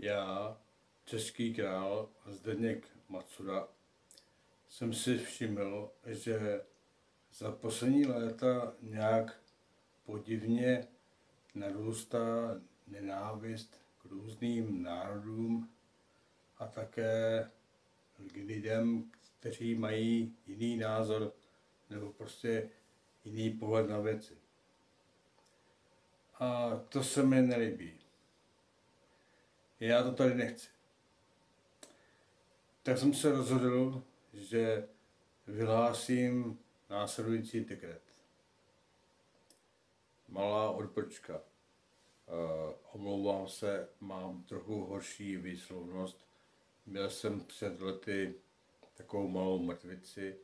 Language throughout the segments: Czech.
Já, český král Zdeněk Macura, jsem si všiml, že za poslední léta nějak podivně narůstá nenávist k různým národům a také k lidem, kteří mají jiný názor nebo prostě jiný pohled na věci. A to se mi nelíbí. Já to tady nechci. Tak jsem se rozhodl, že vyhlásím následující dekret. Malá odbočka. Omlouvám se, mám trochu horší výslovnost. Měl jsem před lety takovou malou mrtvici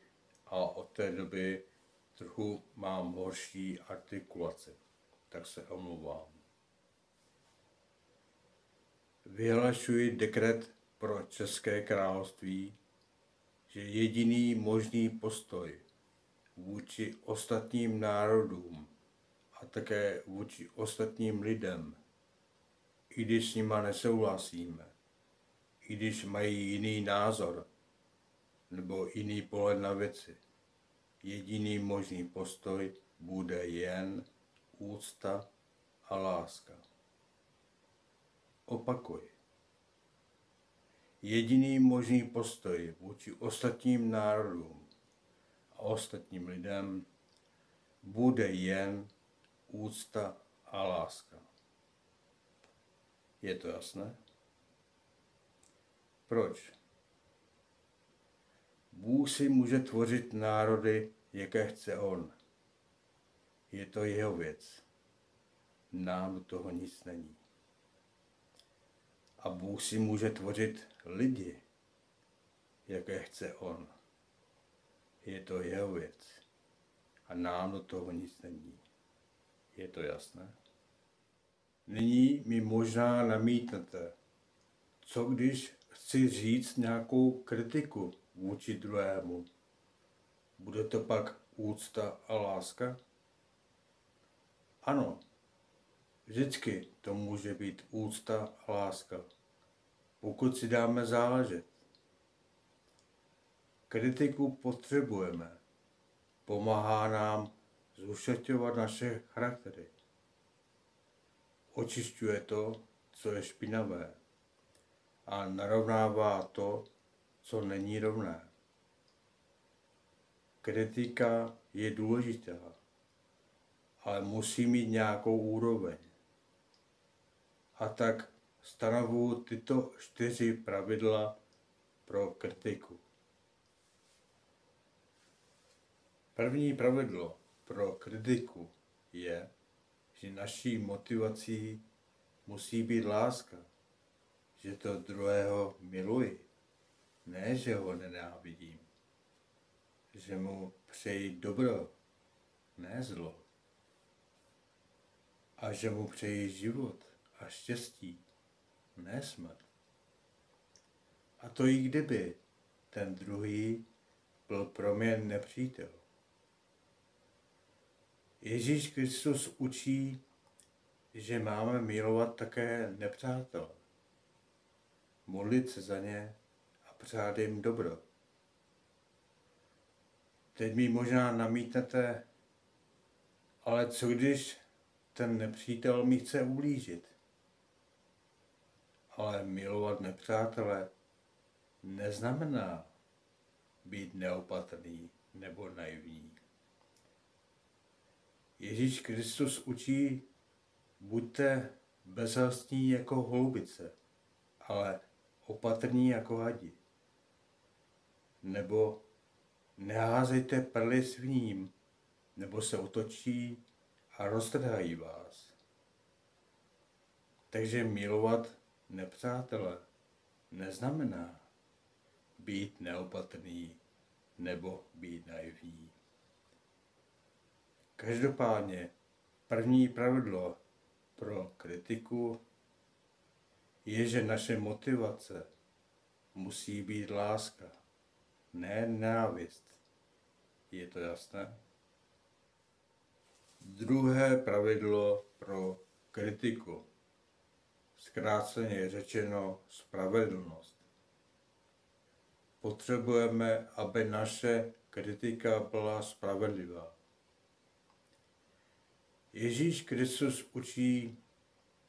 a od té doby trochu mám horší artikulaci. Tak se omlouvám. Vyhlašuji dekret pro České království, že jediný možný postoj vůči ostatním národům a také vůči ostatním lidem, i když s nima nesouhlasíme, i když mají jiný názor nebo jiný pohled na věci, jediný možný postoj bude jen úcta a láska. Opakuji. Jediný možný postoj vůči ostatním národům a ostatním lidem bude jen úcta a láska. Je to jasné? Proč? Bůh si může tvořit národy, jaké chce on. Je to jeho věc. Nám do toho nic není. A Bůh si může tvořit lidi, jaké chce on. Je to jeho věc. A nám do toho nic není. Je to jasné? Nyní mi možná namítnete, co když chci říct nějakou kritiku vůči druhému. Bude to pak úcta a láska? Ano, vždycky to může být úcta a láska, pokud si dáme záležet. Kritiku potřebujeme. Pomáhá nám zušeťovat naše charaktery. Očišťuje to, co je špinavé, a narovnává to, co není rovné. Kritika je důležitá, ale musí mít nějakou úroveň. A tak stanovuji tyto 4 pravidla pro kritiku. První pravidlo pro kritiku je, že naší motivací musí být láska, že to druhého miluji, ne, že ho nenávidím, že mu přeji dobro, ne zlo, a že mu přeji život a štěstí, ne smrt. A to i kdyby ten druhý byl pro mě nepřítel. Ježíš Kristus učí, že máme milovat také nepřátele, modlit se za ně a přát jim dobro. Teď mi možná namítnete, ale co když ten nepřítel mi chce ublížit? Ale milovat nepřátele neznamená být neopatrný nebo naivní. Ježíš Kristus učí, buďte bezhlastní jako holubice, ale opatrní jako hadi. Nebo neházejte perly sviním, nebo se otočí a roztrhají vás. Takže milovat nepřátele neznamená být neopatrný nebo být naivní. Každopádně první pravidlo pro kritiku je, že naše motivace musí být láska, ne nenávist. Je to jasné? Druhé pravidlo pro kritiku zkráceně řečeno spravedlnost. Potřebujeme, aby naše kritika byla spravedlivá. Ježíš Kristus učí: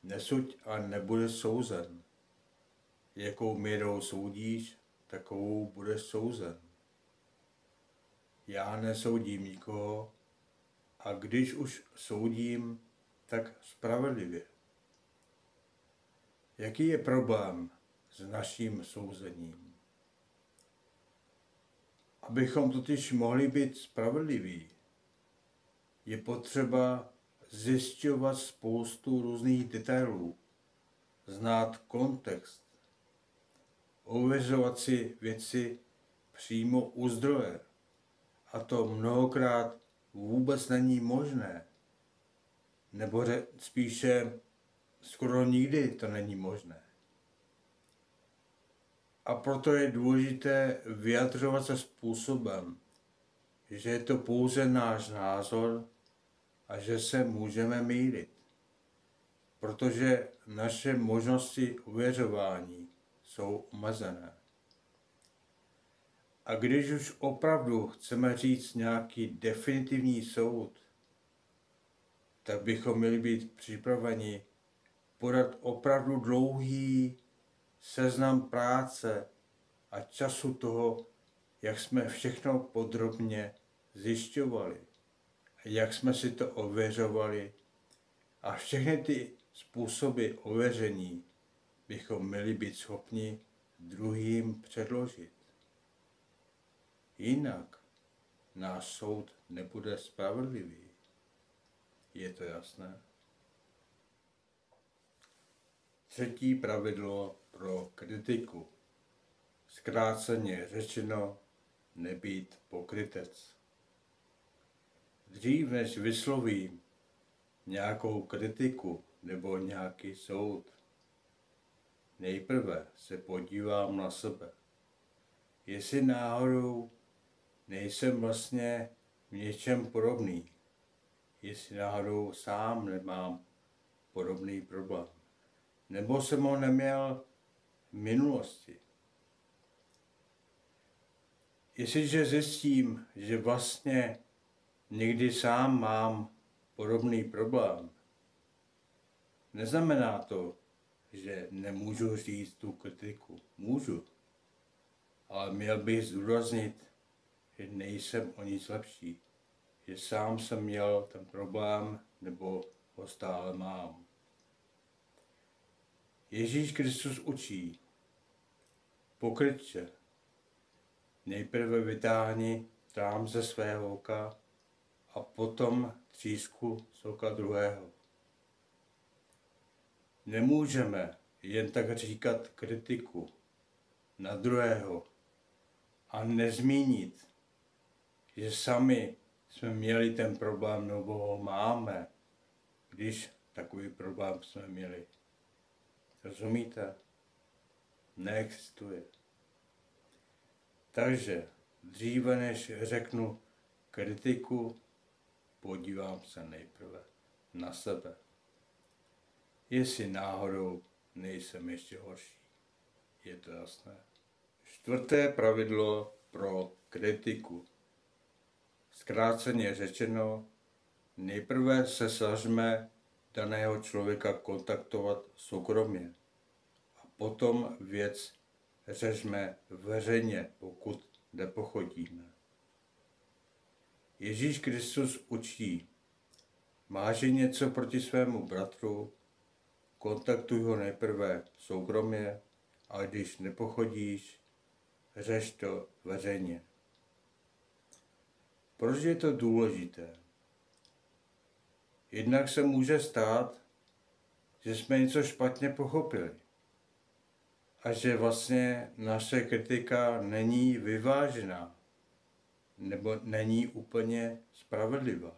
nesuď a nebude souzen. Jakou měrou soudíš, takovou budeš souzen. Já nesoudím nikoho, a když už soudím, tak spravedlivě. Jaký je problém s naším souzením? Abychom totiž mohli být spravedliví, je potřeba zjišťovat spoustu různých detailů, znát kontext, ověřovat si věci přímo u zdroje. A to mnohokrát vůbec není možné. Nebo spíše skoro nikdy to není možné. A proto je důležité vyjadřovat se způsobem, že je to pouze náš názor a že se můžeme mýlit. Protože naše možnosti ověřování jsou omezené. A když už opravdu chceme říct nějaký definitivní soud, tak bychom měli být připraveni podat opravdu dlouhý seznam práce a času toho, jak jsme všechno podrobně zjišťovali, jak jsme si to ověřovali a všechny ty způsoby ověření bychom měli být schopni druhým předložit. Jinak náš soud nebude spravedlivý. Je to jasné? Třetí pravidlo pro kritiku. Zkráceně řečeno, nebýt pokrytec. Dřív než vyslovím nějakou kritiku nebo nějaký soud, nejprve se podívám na sebe. Jestli náhodou nejsem vlastně v něčem podobný, jestli náhodou sám nemám podobný problém, nebo jsem ho neměl v minulosti. Jestliže zjistím, že vlastně někdy sám mám podobný problém, neznamená to, že nemůžu říct tu kritiku. Můžu. Ale měl bych zdůraznit, že nejsem o nic lepší. Že sám jsem měl ten problém, nebo ho stále mám. Ježíš Kristus učí: pokrytče, nejprve vytáhni trám ze svého oka a potom třísku z oka druhého. Nemůžeme jen tak říkat kritiku na druhého a nezmínit, že sami jsme měli ten problém, nebo ho máme, když takový problém jsme měli. Rozumíte? Neexistuje. Takže dříve než řeknu kritiku, podívám se nejprve na sebe. Jestli náhodou nejsem ještě horší. Je to jasné? Čtvrté pravidlo pro kritiku. Zkráceně řečeno, nejprve se snažíme daného člověka kontaktovat soukromě a potom věc řešme veřejně, pokud nepochodíme. Ježíš Kristus učí: máš něco proti svému bratru, kontaktuj ho nejprve soukromě, a když nepochodíš, řeš to veřejně. Proč je to důležité? Jednak se může stát, že jsme něco špatně pochopili a že vlastně naše kritika není vyvážená nebo není úplně spravedlivá.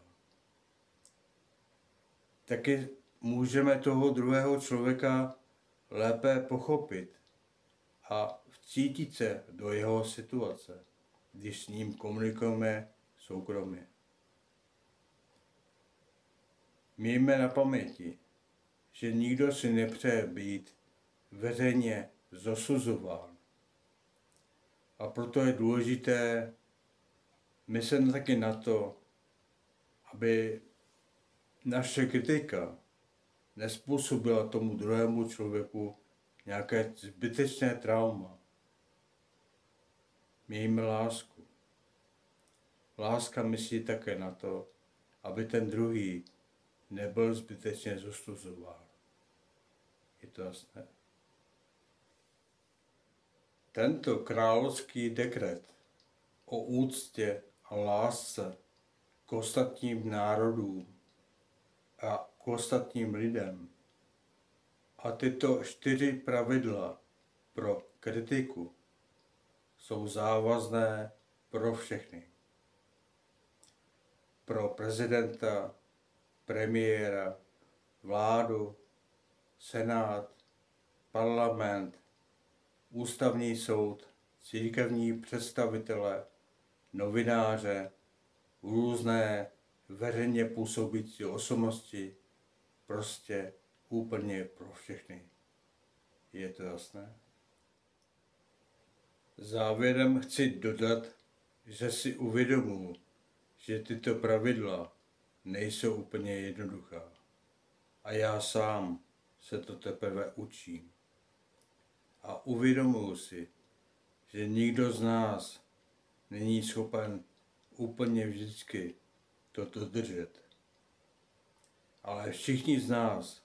Taky můžeme toho druhého člověka lépe pochopit a vcítit se do jeho situace, když s ním komunikujeme soukromě. Mějme na paměti, že nikdo si nepřeje být veřejně zosuzován. A proto je důležité myslet taky na to, aby naše kritika nezpůsobila tomu druhému člověku nějaké zbytečné trauma. Mějme lásku. Láska myslí také na to, aby ten druhý nebyl zbytečně zosuzován. Je to jasné? Tento královský dekret o úctě a lásce k ostatním národům a k ostatním lidem a tyto 4 pravidla pro kritiku jsou závazné pro všechny. Pro prezidenta, premiéra, vládu, senát, parlament, ústavní soud, církevní představitele, novináře, různé veřejně působící osobnosti, prostě úplně pro všechny. Je to jasné? Závěrem chci dodat, že si uvědomuji, že tyto pravidla nejsou úplně jednoduchá. A já sám se to teprve učím. A uvědomuji si, že nikdo z nás není schopen úplně vždycky to dodržet. Ale všichni z nás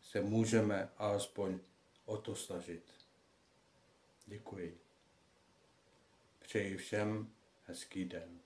se můžeme alespoň o to snažit. Děkuji. Přeji všem hezký den.